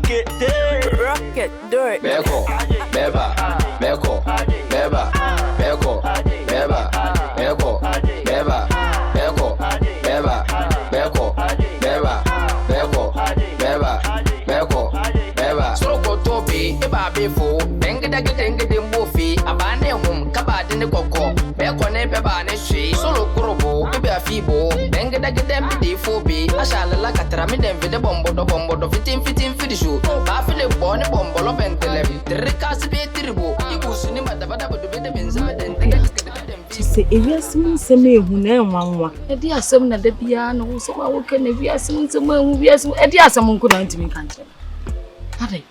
Rocket, do it. Beko, beba, beko, beba, beko, beba, beko, beba, beko, beba, beko, beba, beko, beba, beko, beba. Soko tobi, eba befo, dengi mbofi, abane hum, kabade ne koko, beko ne beba ne shi, solo kurobo, ebe afibo, dengi befo bi, ashala katra mi den vide bombo do fitin fidishu, ba file bone bombo lo bentele, trikasi be tribo, ibusu ni madabada do be de benza den. Se ewiasem nsem ehu na enwanwa edi asem na da bia na wo so ma wo ka na wiasem nsem ehu wiasem edi asem nko na ntimi kan kire ade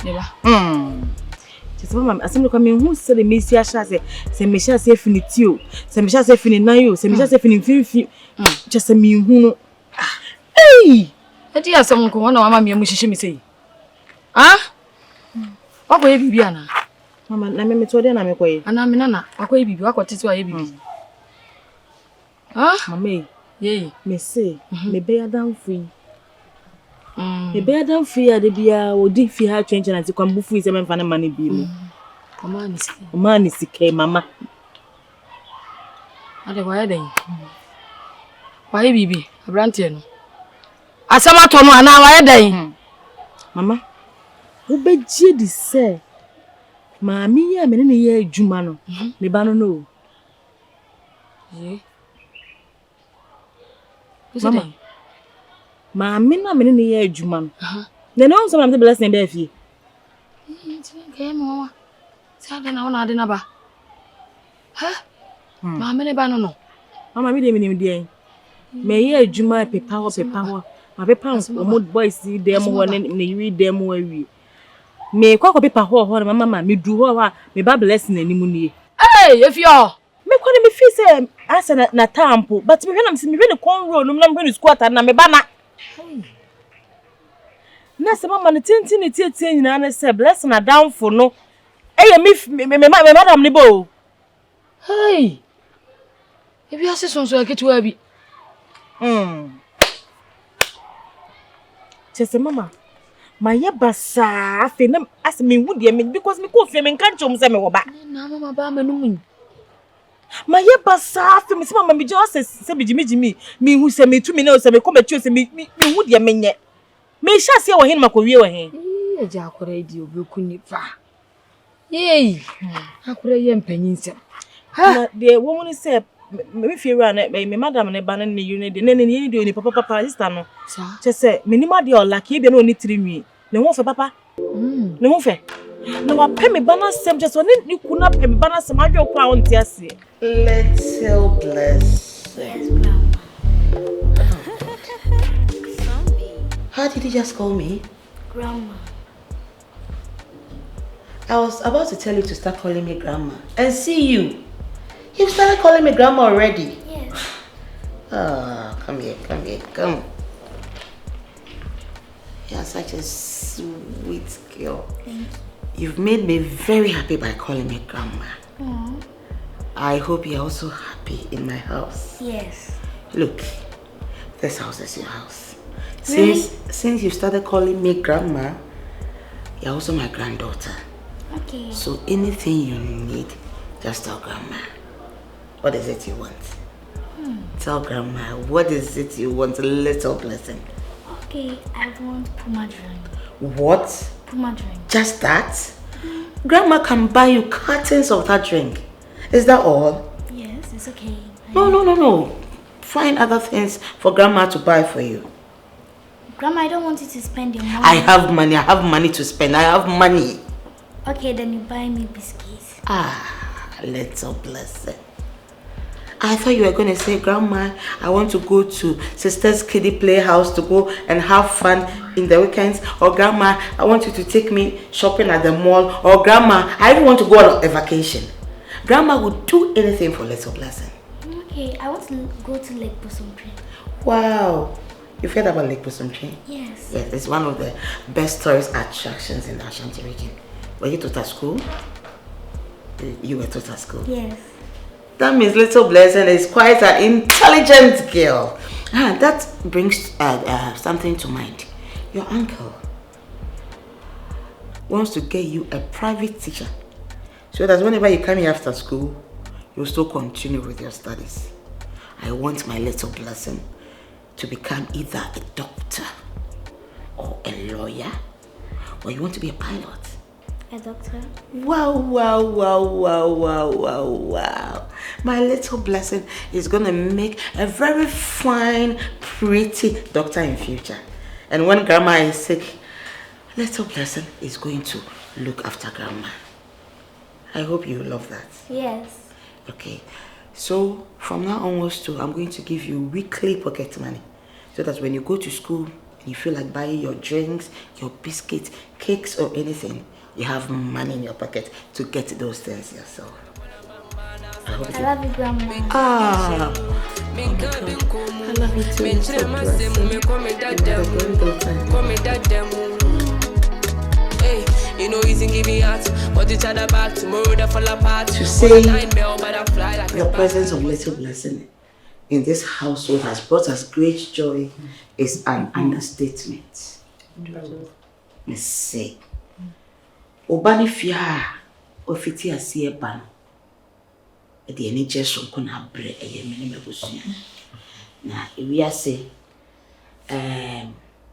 neba Just mama asem no kwame hu se le mesi ahya se me hya se finitio se me hya se fininayo se me hya se finimfimfi just me hu no edi asem nko wana mama me mu hihye me sei wako ye bibi ana mama na me to de na me koye ana me nana wako ye bibi wako tete wa ye bibi mama ye me say me be adam free me be adam free ade bia odi fi ha twenche na ti kwambu free se me mfa na mane bi mu mama ni sike mama ade wa ye den wa ye bibi abrante no asama to no ana wa ye den mama wo be ji di se Mami ya mene ne ye adwuma no me ba no no ye mama mami na mene ne ye adwuma no ne no so na me blessing be afie ke mama sa de na wona de na ba mama ne ba no mama mi de mi de me ye adwuma pepa ho ma pepa o mod boys dem ho ne yiri dem ho awie me kwa pepa ho na mama me du ho me ba blessing animu nie if you me kwa me fi say asa na tampo but me hwe ne kon roll no me school ata na me ba na se mama ne tintin tie nyina na say blessing na down for no me madam ne bo if you say so aketu abi Chese mama my basa afi na as me hu de me because me ko fe me kan chom se me wo ba na mama ba me no mu my basa afi me se mama me just se be jimi me hu se me tu me na se me ko me tu se me hu de me nye me sha se wo hin makowie wo hin ja akora di obi kuni fa akora ye mpanyin se na de wo mu ni se me fi ra na me madam ne ba na ne yu ne de ne de oni papa sister no chese me ni ma de ola ke bi na oni tirinwi ne ho fe papa ne ho fe na wa pe me bana sem chese ni kuna pe me bana sem adwo kwa on ti ase little bless. Yes, Grandma. How did you just call me? Grandma. I was about to tell you to start calling me Grandma and see you. You've started calling me Grandma already. Yes. Come here. You're such a sweet girl. You've made me very happy by calling me Grandma. Aww. I hope you're also happy in my house. Yes. Look, this house is your house. Really? Since you started calling me Grandma, you're also my granddaughter. Okay. So anything you need, just tell Grandma. What is it you want? Tell Grandma, what is it you want, little blessing? Okay, I want Puma drink. What? Puma drink. Just that? Grandma can buy you cartons of that drink. Is that all? Yes, it's okay. No. Find other things for Grandma to buy for you. Grandma, I don't want you to spend your money. I have money to spend. I have money. Okay, then you buy me biscuits. Little blessing. I thought you were going to say, Grandma, I want to go to Sister's Kiddie Playhouse to go and have fun in the weekends. Or Grandma, I want you to take me shopping at the mall. Or Grandma, I even want to go on a vacation. Grandma would do anything for little blessing. Okay, I want to go to Lake Bosomtwe. Wow. You've heard about Lake Bosomtwe? Yes. Yes, it's one of the best tourist attractions in the Ashanti region. Were you taught at school? You were taught at school? Yes. That means little blessing is quite an intelligent girl. That brings something to mind. Your uncle wants to get you a private teacher so that whenever you come here after school, you'll still continue with your studies. I want my little blessing to become either a doctor or a lawyer, or you want to be a pilot. A doctor. Wow, wow, wow, wow, wow, wow, wow. My little blessing is going to make a very fine, pretty doctor in future. And when grandma is sick, little blessing is going to look after grandma. I hope you love that. Yes. Okay. So from now onwards too, I'm going to give you weekly pocket money. So that when you go to school and you feel like buying your drinks, your biscuits, cakes or anything, you have money in your pocket to get those things yourself. I love you, Grandma. Ah, oh my God. I love you too. You're so hey, you know he's in giving out, but each other back tomorrow they fall apart. To say your presence of little blessing in this household has brought us great joy is an understatement. Let's say. Obani fia ofiti asiye ban. The energy from kona bre eye mini mebusuya. Na iwi say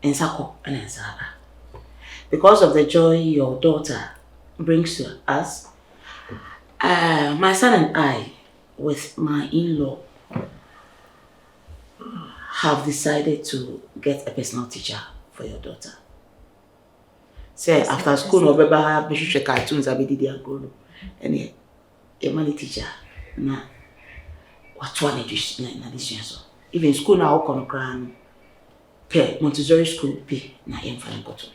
ensako and ensaba. Because of the joy your daughter brings to us, my son and I, with my in-law, have decided to get a personal teacher for your daughter. Say after school, no beba be should cartoons abi didi agolo. And a money teacher na what one education na this so. Even school na o kono kran. Pe Montessori school be na enfant bottom.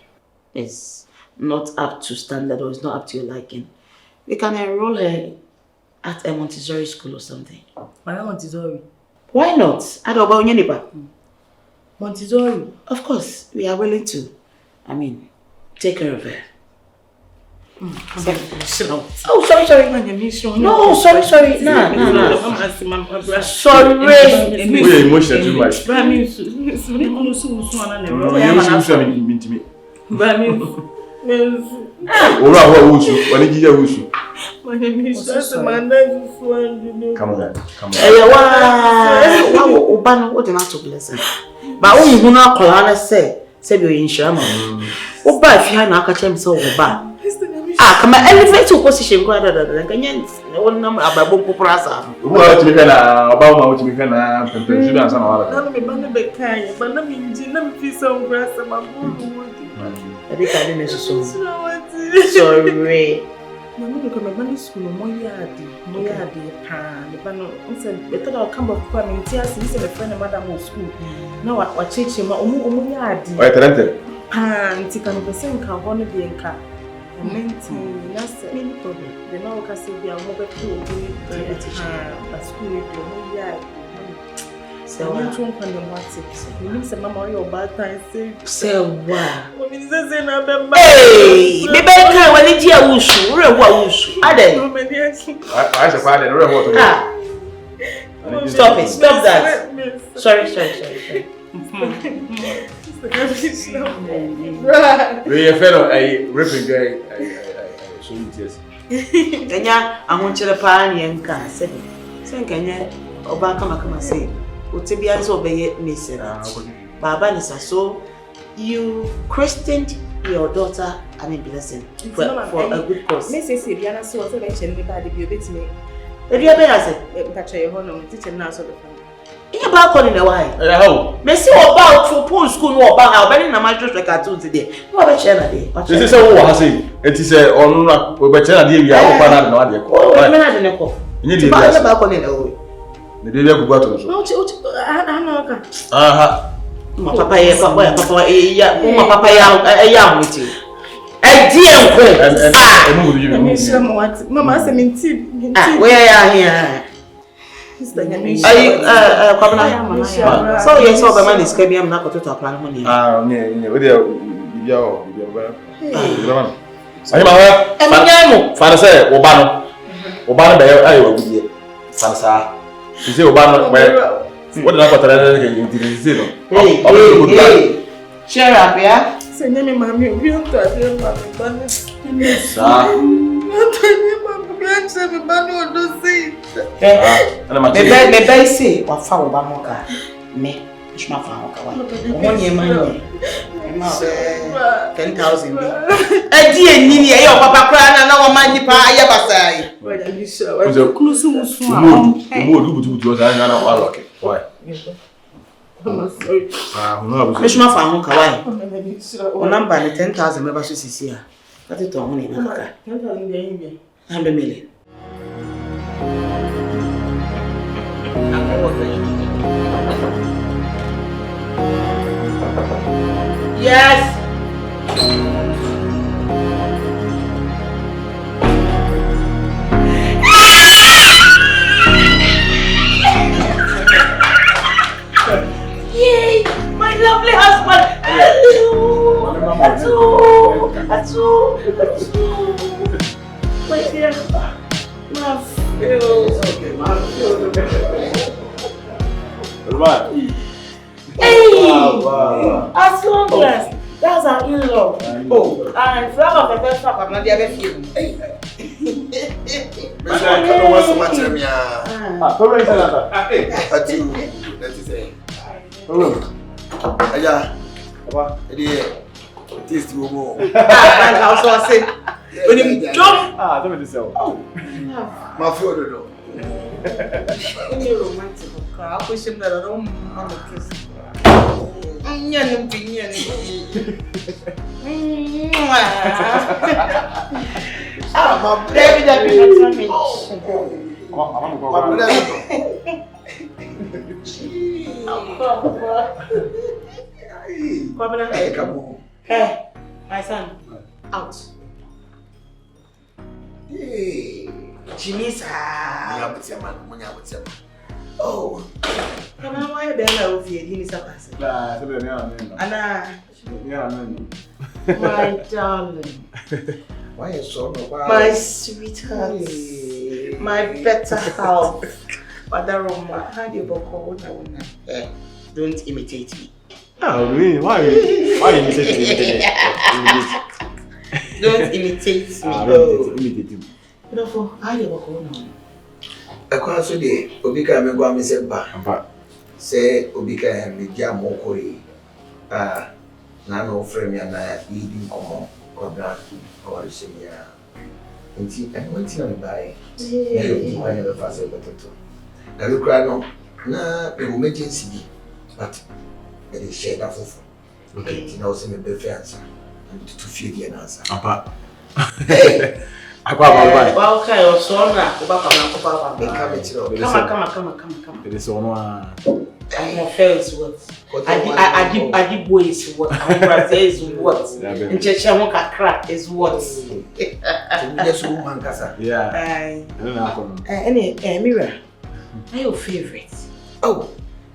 It's not up to standard or it's not up to your liking. We can enroll her at a Montessori school or something. Why Montessori? Why not? I don't know about Montessori. Of course, we are willing to. Take care of her. Oh, sorry. No, sorry. No. Sorry. We're emotional too much. Come on. What did not to bless her? But when you not call her, say you're in Sherman. What if you had not catch him so bad? Come on, elevate to position rather than Kenyan. One number about Boko Prasa. Well, to be about what to be kind of some other. I think I didn't so. Sorry. Mami come my school mo yadi pan but no say better I'll come back for me tia see say friend madam of school na wa cheche ma omo yadi why talented pan tika no person ka ho no de nka menti na say any problem the now ka say bia mo be to obi at school mo yadi so you tún kan dem what it mean say mama your bad time say what mommy say na be ma hey me be kan wani ji awusu re wo awusu aden I say father re wo to stop that sorry we a fellow a ripping guy so yes enya ahonchire pa ni enka say nkanya oba kama say Utibia so be Baba Nisa, so you christened your daughter blessing for a good cause. Mrs. Sibiana so mentioned the body be bit me. If you have catch your home, teaching now so the in about calling a wife. Messi about for poor school or about how many amateur cartoons today. What a channel. This is what I say. It is a on we channel we are no idea. You need about calling away. The day we go to no, my papa ya with you. Mama said me tea. Where are here? So yes, so the man is coming. I'm not going to plan money. Father say Obano be ayo Sansa. You say Obano what did I got to say no? Share up, yeah? Send me mommy, we don't touch him, mommy. Sir. Me say what for Obamoka. Me, it's my father. 10,000. I dear Nini, your papa crying and our money pie. Why? It's my father. Kawaii. Number 10,000 members is here. That's it. Only 10,000. I'm a million. Yes. Yay! My lovely husband. Atu. My dear. Hey! As long as that's our in-law. Oh, and flower of the best shop, I'm not the other few. And also say, when you jump, don't be so. My photo. romantic. I'll push him that I don't want to kiss. Hey, my son, out. Jimmy's oh, come on, why are you here? Anna, my darling, Why is so my sweetheart, my better half. Padaroma, how do you call that? Don't imitate me. Oh, really? Why imitate me? Don't imitate me. Imitate him. Therefore, how do you call now? I can't say, Obika, me go, me say, say, Obika, me jam mokori. Nano frame ya na eating common, or black, or senior. And see, and what's on the buy? I never pass a better too. I look right now, na emergency, but it is shared off. Okay, you know, some be fancy. To feed the answer. Hey! I got my Well, okay, or so now, Papa, come. It is on one. I'm not fair is what. I did boys what. I'm is what. And Cheshamoka crack is what. Yes, woman, Casa. Yeah. I don't know. Any mirror. Are your favorite? Oh,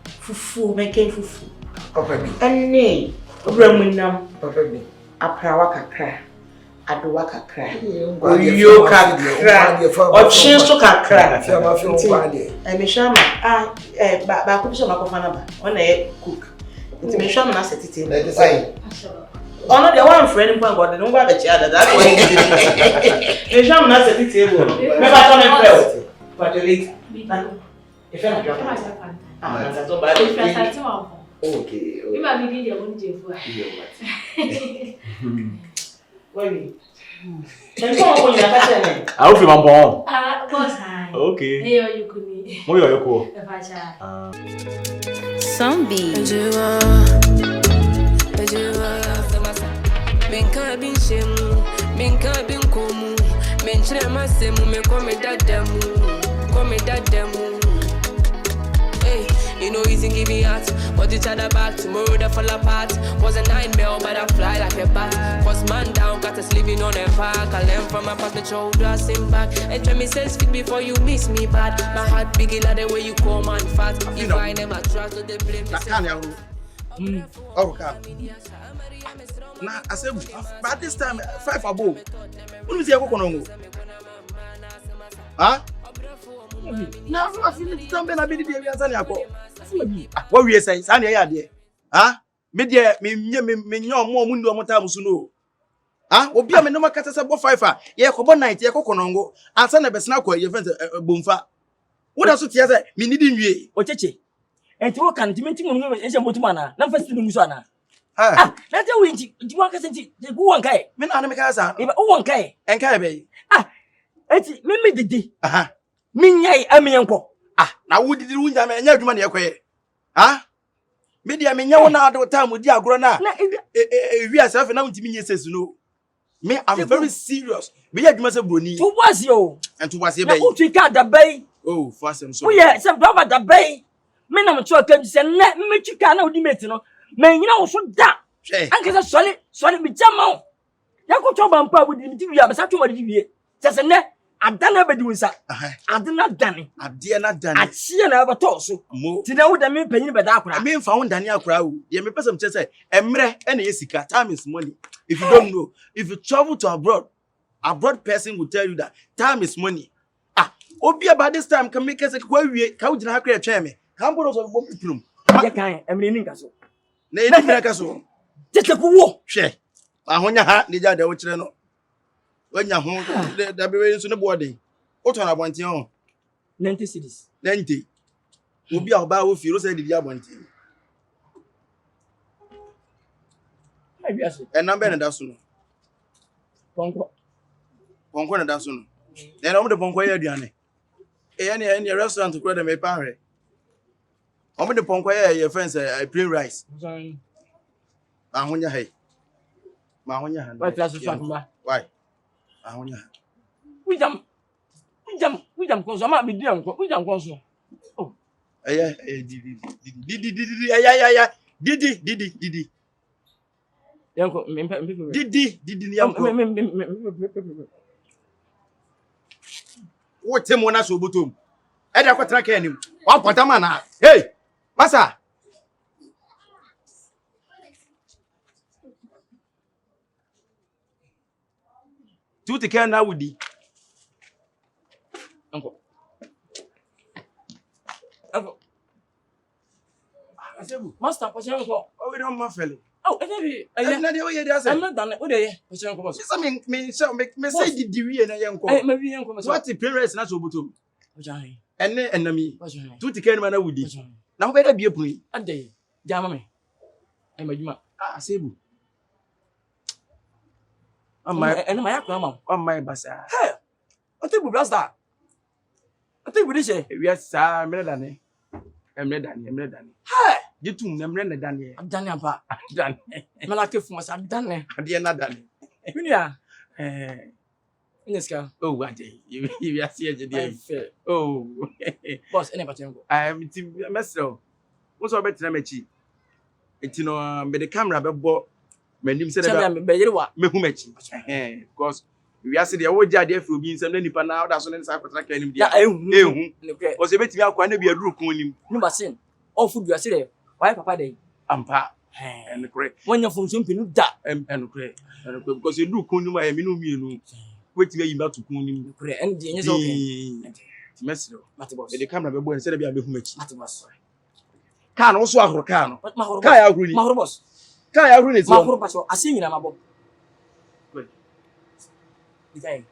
fufu, making fufu. Papa, and nay, Ramunam, Papa, a prawaka. Aduwaka cry. You can cry. Or change to cry. And Mishama, Bakusha Makofanaba, when I cook. It's Mishama set it in. Let us say. Oh, no, the one friend in Pangod, they don't want the chair. That's why Mishama set it table. Never come and fell. But the late. If I'm not bad. Okay. You might be your own Jeff. I hope you're born. Okay. Hey, you could be. What are you cool? Some be. Minka bin shemu, minka bin komu, menchire masemu, me come dademu. Hey, you know easy give me heart, but each other back tomorrow they fall apart. Was a nightmare, but I fly like a bat. First man down, got us living on a park. I learn from my past, the shoulder sing back. And tell me sense fit before you miss me bad. My heart big like the way you come and fat. If I never trust, so they blame me. Oh, okay. Now, I said, by this time, 5 above. When is your coconut? Huh? Now, I feel it. Don't be a baby. What we say? Sunny, I did. Huh? Media me nyo mo mu ndo mo ta musu no. Ah, obi a me no makata se bo 5 a ye ko bo night ye ko konongo. Ansa na besna kwa ye fence bomfa. Wo da so tie se me nidi nwie. Ocheche. Enti wo kan timenti mu no e se motuma na. Na first no musu ana. Ah, na te wo nti wa kase nti ku wan kai. me na me ka sa. E ba wo wan kai. Enkai be. Enti me didi. Aha. Minyai amiyenko. Na wo didi wo nya me nya adwuma na ye koye. Ah? Media me nya wo na ado time di agro na. Wi asafe na untimi nye sesu no. Me I'm very serious. Me ya adwuma se broni. To was yo. And to was ye Na be. utu ka da bay. Oh, fast am so. Wo ye se baba da bay. Me na mcho ka se na me twika na odi meti no. Me nyina wo so da. Anke se sole bi jama. Ya ko to ba mpa bu di mi wi a be sa to ma di wie. Se ne adana be di wonsa. Adana dane. Ade na dane. Achie na ba to so. Ti na wo da me panyin be da akura. Me mfa wo dane akura wo. Ye me person che say emre e na yesika. Time is money. If you don't know, if you travel to abroad person will tell you that time is money. Obi about this time can make us a query. Ka wo gina ha kra twa me. Ka mbo so bo piprum. Ya kan emre ni nka so. Na eni mira ka so. Tete ku wo. Hwe. Ahonya ha ni ja de wo kire no. Wanya ho da be we so ne boarding. O to na bonten ho. 90 cities. 90. Obi a ba wo fi ro say di abonten. Abiaso. E number na da so no. Ponko na da so no. Na na mo de ponko ye aduane. E ne restaurant ko da me pa hwe. Omo de ponko ye friends plain rice. Ahonya hai. Ma ahonya ha. Why class so akuma? Why? Ahonya. Wijam ko so ma bi di anko. Wijam ko so. Oh. Didi. Didi. Yanko Didi ni yanko. Wo temo na so botom. E da kwatra ka anim. Wa potama na. Hey! Masa. Tuti ka na wudi. Yanko. Asebu. Master ko yanko. O we don ma fele. Oh, ebi. Na de o ye de ase. I'm not done. O de ye. Ko yanko boss. So me say didi wi na yanko. Me wi yanko boss. What the parents na so botom. O jan. Ene enami. O jan. Tuti ka na wudi. Na ho be da bie pun. Ade. Jama me. Ai majuma. Asebu. Ene ma yakwa ma. On my basa. Hey. O te bu blaster. O te bu di she. We are sa emre dane. Hey. Jitum na emre na dane. Adane apa. Dane. Mala ke fun sa adane. Ade na dane. Unia. Ineska. Oh, ade. You are see ade. Fair. Oh. Boss, ene patengo. I'm mesro. Wo so betra machi. Enti no me the camera be bo manim se da be yerewa. Mehu machi. Because we are see the wo jade afro bi nsem na nipa na oda so ne sa kwatra ka nim dia. Ehu. O se betimi akwa na bi aduru kun nim. Ni basin. All food you are see why papa dey? Ampa. And correct. When you function pinu da. And correct. Because you do kun nim I me no mienu. Wetimi ayi ba to kun nim. Correct. And the is okay. Mesro. Matibos. The camera be bo nse da bi abehu machi. Matibos. Ka no so ahoro ka no. Mahoro. Ka ya ahoro ni. Mahoro boss. Ka ya ahoro ni ti. Mahoro pacho. Asin nyina mabo. Good. Itai.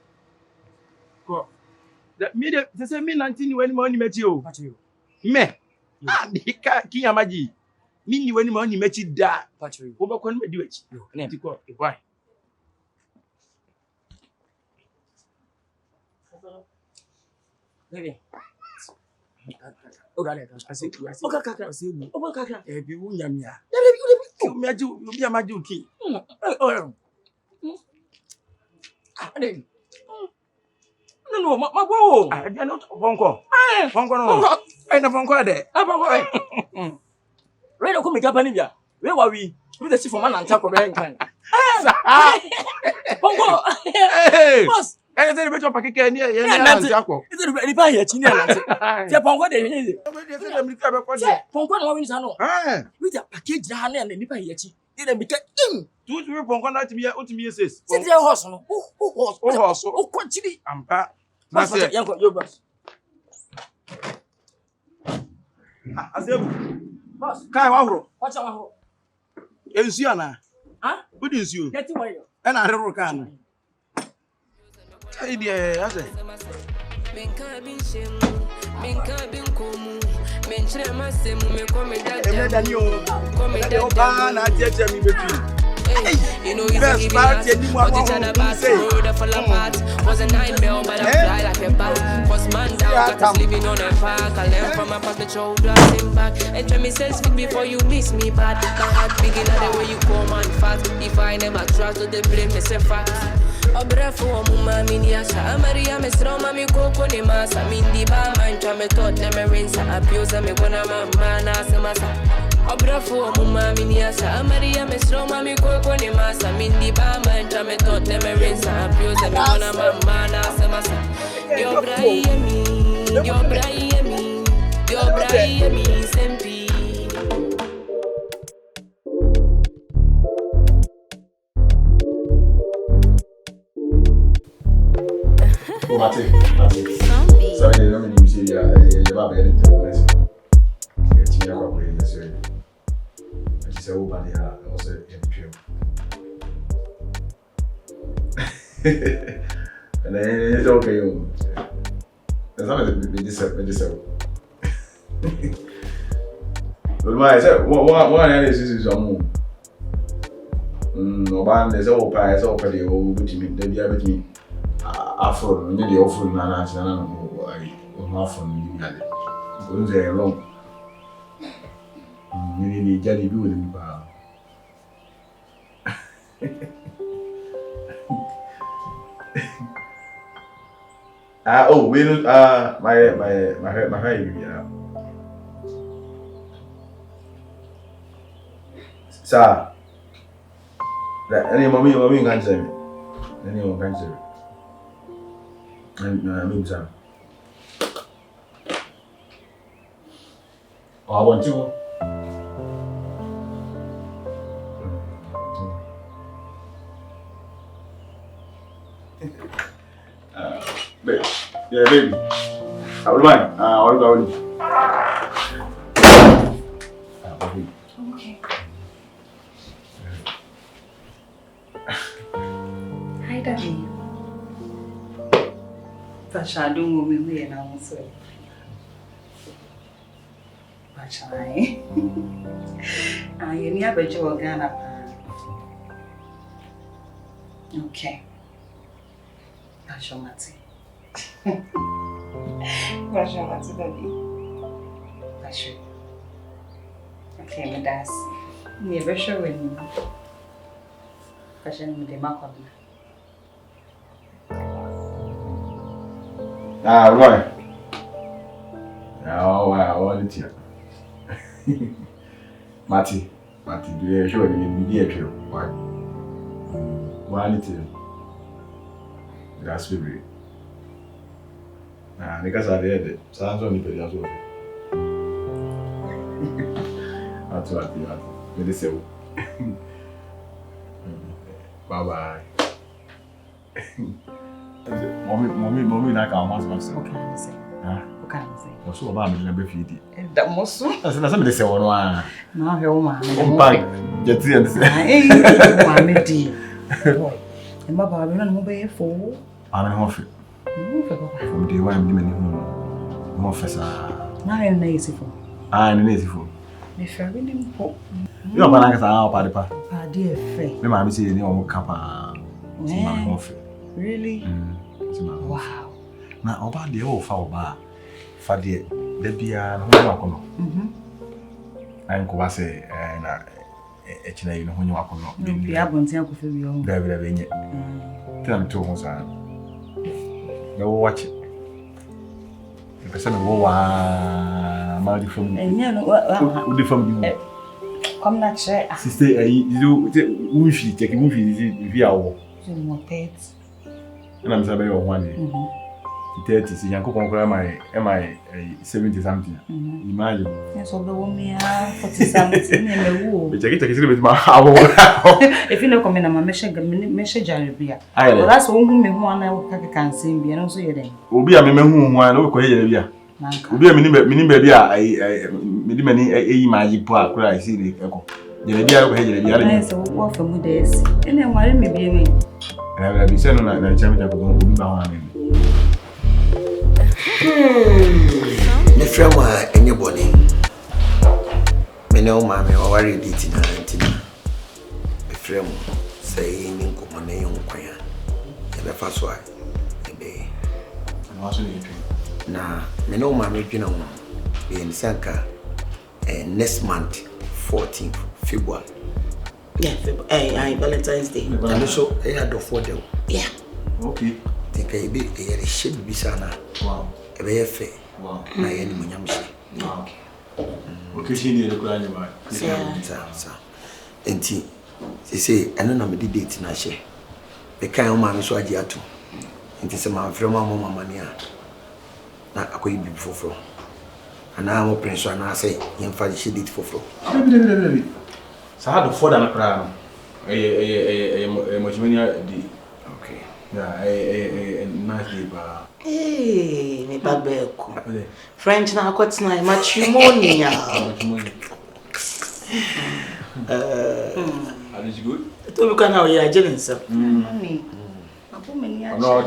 Ko. That me de say me 19 ni wani ma oni mechi o. Pacho. Me. Di ka ki amaji. Mi ni wani ma oni mechi da. Pacho. Wo be ko no di wechi. Ne ti ko. Why? Baby. Oga le kan. Ase. Oga kaka. Ase bu. Oga kaka. E bi wu nyamia. Debi. Ki me aju, obi amaju ki. Ade. No, ma bo. Ah, dia no fonko. Fonko no. Ai na fonko ade. Fonko ai. We no ko me gaba ni bia. We wa wi. We dey see for man and talk about nkan. Fonko. Boss. Eh, say be chop pakeke ni ye na ntiako. Ise be ni ba ye chi ni anante. Se fonko dey ni. We dey say dem ka be ko dey. Fonko na wa wi sa no. We dey package na na ni ba ye chi. Dey dem ka im. Tu we fonko na timi ye ses. Se dey horse no. Horse. O ko chiri. Ampa. Boss, yanko yo boss. Azebu. Boss, Kai wa horo. watch out. Ensuana. Huh? What is you? Get away. And I don't can. Hey, dear, I say. You know, best part, was a nightmare, but I fly like a bat. Was man down, got us living on a park. I learned from my past, the shoulder, sing back. Enjoy me sense before you miss me bad. My heart begin at the way you come and fat. If I never trust, to the blame, it's a fact. Obrefo mama miniasha Maria me stroma mi koko ni masa mindi ba mancha me tot me rinsa apiosa me kona mama na semasa Obrefo mama miniasha Maria me stroma mi koko ni masa mindi ba mancha me tot me rinsa apiosa me kona mama na semasa Yo braie mi sempi Mate. Sorry, let me see you. You're not very interested. It's me. I'm going to say. I just hope I also impure. And then it's okay. As long as it be this. But my say, what is your no ban. There's all pies, all pretty old with me. They be with me. Afro, you the offer na no afro ni yale. Go there long. Ni jadi bi wole ba. Oh, we my hair. Sir. That any mommy can say me. Anyone can say me. And Sam. Oh, I want you. Baby. Yeah, baby. I would mind. I'll go. Okay. Hi, Daddy. Pasha, don't move me now, so. Pasha, you need a better organ. Okay. Pasha, Mati. Pasha, Mati, Daddy. Pasha. Okay, my dad. Never sure when you. Pasha, I'm the Macon. Right. Oh, I want it here. Mati, do you show me the appeal? Why? One it is. That's very. Because I read it. Sounds only pretty as well. That's what you are. Let me say. Bye. Mommy, like our master. What can I say? What can I say? What's so about me? Never feed it. That most so. That's something they say one. No, hell, man. Get the answer. Hey, my dear. And Baba, I'm not moving for. I'm in office. From day one, I'm doing more officer. Now I'm lazy for. I'm lazy for. If I really important. You're going to go to the party. Dear Faye. My mom said you don't come up. Really? Wow. Now, about the old foul bar, for the beer, no, I'm going to say, and actually, you know, when you are going to be able to feel you. Very, tell them to us. Go watch it. The person who married from you. I'm not sure. Sister, you take a movie via our pets. And I'm sorry, one day. 30, so you can compare my 70 something. Imagine. Yes, all the woman 40 something in the woo. But I get with my hour. If you know, come in, I'm a message. Well, that's all whom I can sing, and also you're there. Will be a man who one over here. Will be a mini baby. I made many a magic park where I see the echo. Jelebia ko jelebia le. So wo fa mu desi. Ene nware me bi emi. Na bi se no na chama ko obi ba ho amen. Me frem a enye boni. Me ne o ma me o ware di tina. Me frem say ni nkomo na yon kwan. E be fa so a. E be. Na so ni twi. Na me ne o ma me dwena ho. Be ni sanka next month 14th February. Yeah, February. Valentine's Day. And so I had for them. Yeah. Okay. Think I be a ship bisana. Wow. A very fair. Wow. Na yani munyamshi. Wow. Okay, she need to go anywhere. Sa. Enti say eno na me di date na hye. Be kan o ma me so agi ato. Enti se ma frɛ ma mama ne a. Na akoyi bi foforo. Ana mo prince ana say yemfa di date foforo. Baby. Sa ha do for da na kra no. Mojimania di. Okay. Yeah, a nice day ba. Hey, me babeko. French na akotsina matrimonial. Are you good? To be kana o ya jelensa. Mami. Abu meni a. No, I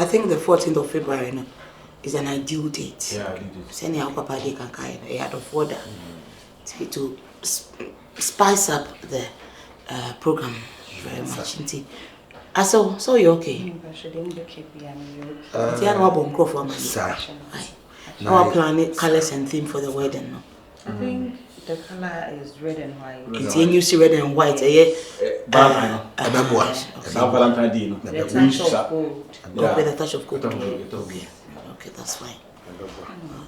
think the 14th of February no, is an ideal date. Yeah, I did it. Send your papa they can kind of order to spice up the program very much. So you okay? Sir. Our plan colors and theme for the wedding. No? I think the color is red and white. It's you see red and white. Valentine Day. The touch of gold. With a touch of gold. Okay, that's fine.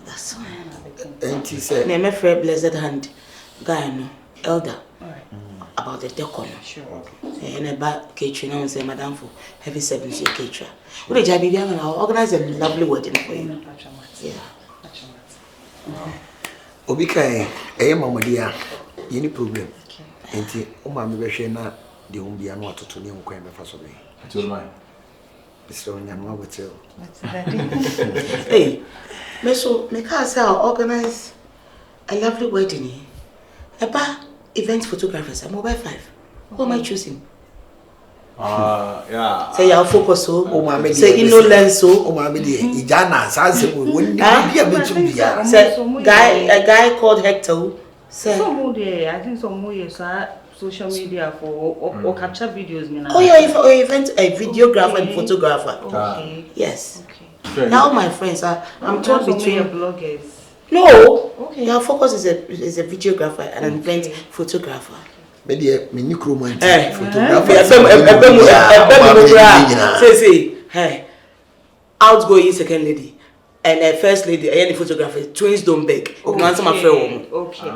That's fine. And he said, name a fair blessed hand. Guy, no, elder. About the decor. Sure. And about catering, I say, Madam, for heavy 7 year caterer. What did I organize a lovely wedding for you? Yeah. Obika, mama dear, any problem. Enti, o ma me behwe na de o bia no atoto ne nkwan me fa so be. Tell me. So nya no abotel. Hey, me can say organize a lovely wedding. About event photographers, I'm mobile 5. Who am I choosing? Yeah. Say you focus so, say you know lens so, Ijana say when a guy called Hector. Say some day, I think some more social media for or capture videos. Oh yeah, event a videographer and photographer. Okay. Yes. Okay. Now my friends I'm told between bloggers. No. Okay. Your focus is a videographer and an event photographer. Media minicroman photographer. Say, hey, outgoing second lady and a first lady and the photographer. Twins don't beg. Okay. Answer my friend woman. Okay.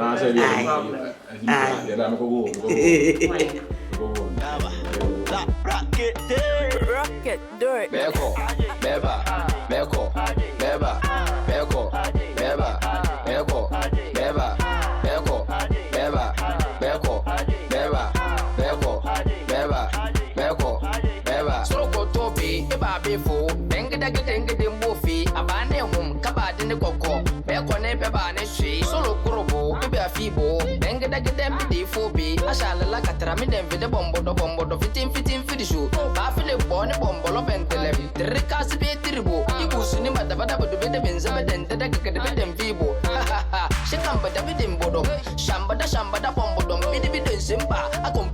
Rocket, do it. Beko, beba, beko, beba, beko, beba, beko, beba, beko, beba, beko, beba, beko, beba, beko, beba. Soko topi, eba befo, denga dimbofi, abane hum, kabadi ne koko, beko ne beba ne shi, solo kurobo, eba fibo, denga dem bifobi, ashala la katra mi dem vide bombo do fitin fidishu, bafile bone bombo lo bentele, trikasi be tribo, ibusuni madabada do bede benza den de dem vibo, shikamba da bidin bodo, shamba da bombo dom bidi simba, akom